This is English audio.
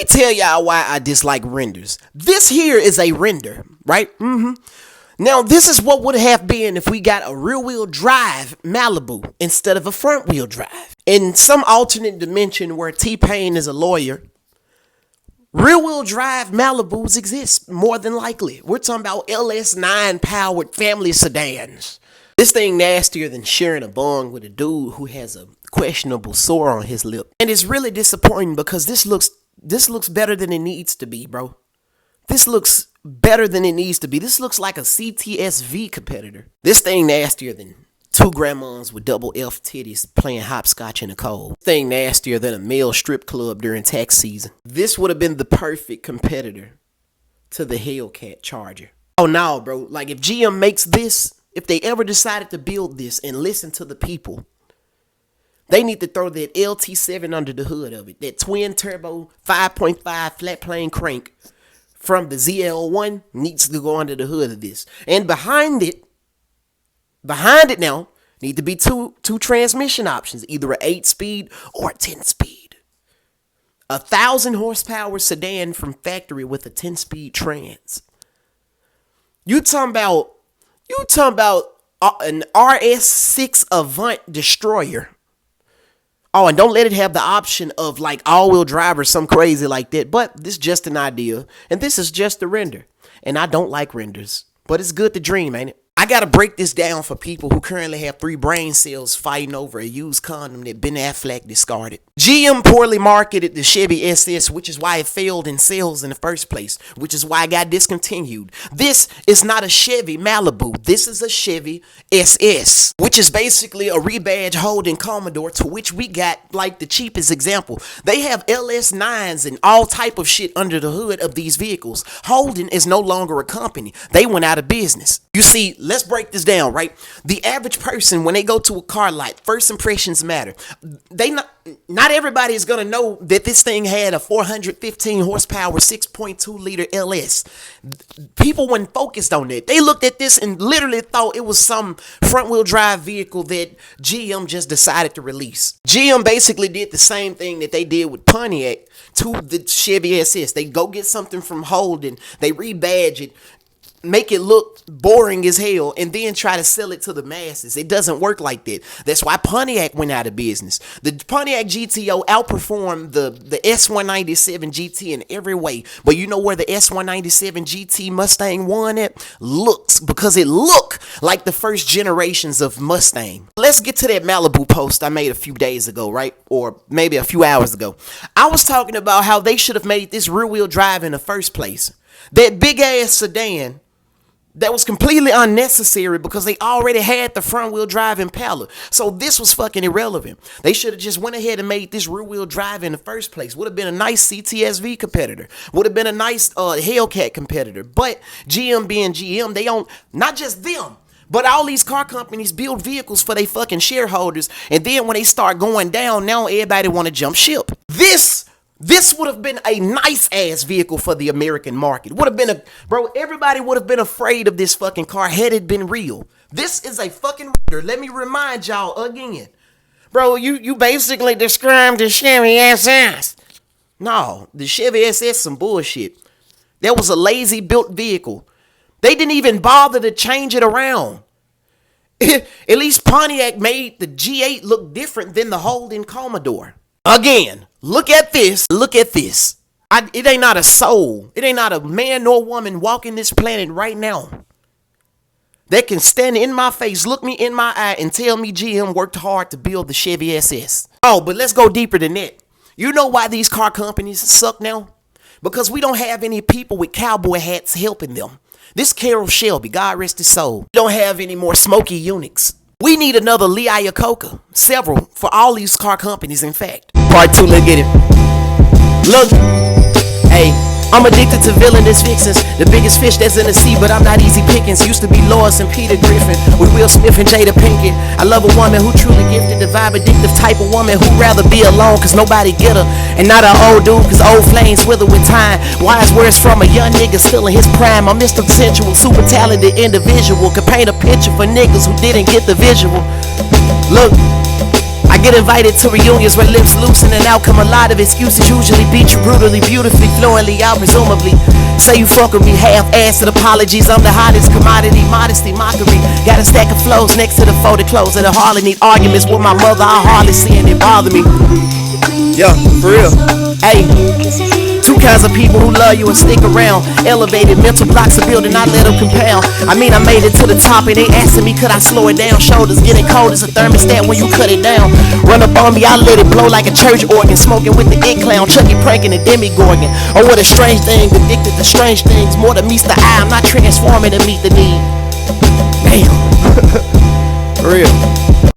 me tell y'all why I dislike renders. This here is a render, right? Now, this is what would have been if we got a rear-wheel drive Malibu instead of a front-wheel drive. In some alternate dimension where T-Pain is a lawyer, rear-wheel drive Malibus exist, more than likely. We're talking about LS9 powered family sedans. This thing nastier than sharing a bong with a dude who has a questionable sore on his lip. And it's really disappointing because this looks better than it needs to be, bro. This looks better than it needs to be. This looks like a CTSV competitor. This thing nastier than two grandmas with double F titties playing hopscotch in the cold. This thing nastier than a male strip club during tax season. This would have been the perfect competitor to the Hellcat Charger. Oh no, bro. Like if GM makes this, if they ever decided to build this and listen to the people, they need to throw that LT7 under the hood of it. That twin turbo 5.5 flat plane crank from the ZL1 needs to go under the hood of this. And behind it now, need to be two transmission options, either an 8-speed or a 10-speed. 1,000 horsepower sedan from factory with a 10-speed trans. You talking about an RS6 Avant Destroyer. Oh, and don't let it have the option of like all-wheel drive or some crazy like that. But this is just an idea. And this is just a render. And I don't like renders. But it's good to dream, ain't it? I got to break this down for people who currently have 3 brain cells fighting over a used condom that Ben Affleck discarded. GM poorly marketed the Chevy SS, which is why it failed in sales in the first place, which is why it got discontinued. This is not a Chevy Malibu. This is a Chevy SS, which is basically a rebadge Holden Commodore, to which we got like the cheapest example. They have LS9s and all type of shit under the hood of these vehicles. Holden is no longer a company. They went out of business. You see, let's break this down, right? The average person, when they go to a car lot, first impressions matter. Not everybody is going to know that this thing had a 415 horsepower, 6.2 liter LS. People weren't focused on that. They looked at this and literally thought it was some front wheel drive vehicle that GM just decided to release. GM basically did the same thing that they did with Pontiac to the Chevy SS. They go get something from Holden, they rebadge it, make it look boring as hell, and then try to sell it to the masses. It doesn't work like that. That's why Pontiac went out of business. The Pontiac GTO outperformed the S197 GT in every way. But you know where the S197 GT Mustang won at? Looks, because it looked like the first generations of Mustang. Let's get to that Malibu post I made a few days ago, right? Or maybe a few hours ago. I was talking about how they should have made this rear-wheel drive in the first place. That big-ass sedan that was completely unnecessary because they already had the front-wheel drive Impala. So this was fucking irrelevant. They should have just went ahead and made this rear-wheel drive in the first place. Would have been a nice CTSV competitor. Would have been a nice Hellcat competitor. But GM being GM, they don't, not just them, but all these car companies build vehicles for their fucking shareholders. And then when they start going down, now everybody want to jump ship. This would have been a nice ass vehicle for the American market. Would have been everybody would have been afraid of this fucking car had it been real. This is a fucking render. Let me remind y'all again. Bro, you basically described the Chevy SS. No, the Chevy SS some bullshit. That was a lazy built vehicle. They didn't even bother to change it around. At least Pontiac made the G8 look different than the Holden Commodore. Again, look at this. Look at this. It ain't not a soul. It ain't not a man nor woman walking this planet right now that can stand in my face, look me in my eye, and tell me GM worked hard to build the Chevy SS. Oh, but let's go deeper than that. You know why these car companies suck now? Because we don't have any people with cowboy hats helping them. This Carroll Shelby, God rest his soul, we don't have any more Smokey Unix. We need another Lee Iacocca. Several for all these car companies, in fact. Part 2, let's get it. Look, hey, I'm addicted to villainous vixens. The biggest fish that's in the sea, but I'm not easy pickings. Used to be Lois and Peter Griffin with Will Smith and Jada Pinkett. I love a woman who truly gifted, the vibe addictive type of woman who'd rather be alone cause nobody get her, and not an old dude cause old flames wither with time. Wise words from a young nigga still in his prime. I'm Mr. Sensual, super talented individual, could paint a picture for niggas who didn't get the visual. Look, I get invited to reunions where lips loosen and outcome a lot of excuses usually beat you brutally, beautifully, fluently out, presumably. Say you fuck with me, half-assed apologies. I'm the hottest commodity, modesty, mockery. Got a stack of flows next to the folded clothes and I hardly need arguments with my mother. I hardly see it bother me. Yeah, for real. Hey. Two kinds of people who love you and stick around. Elevated mental blocks of building, I let them compound. I mean, I made it to the top and they asking me could I slow it down. Shoulders getting cold as a thermostat when you cut it down. Run up on me, I let it blow like a church organ. Smoking with the it clown, Chucky pranking a demigorgon. Oh, what a strange thing, addicted to strange things. More than meets the eye, I'm not transforming to meet the need. Damn. For real.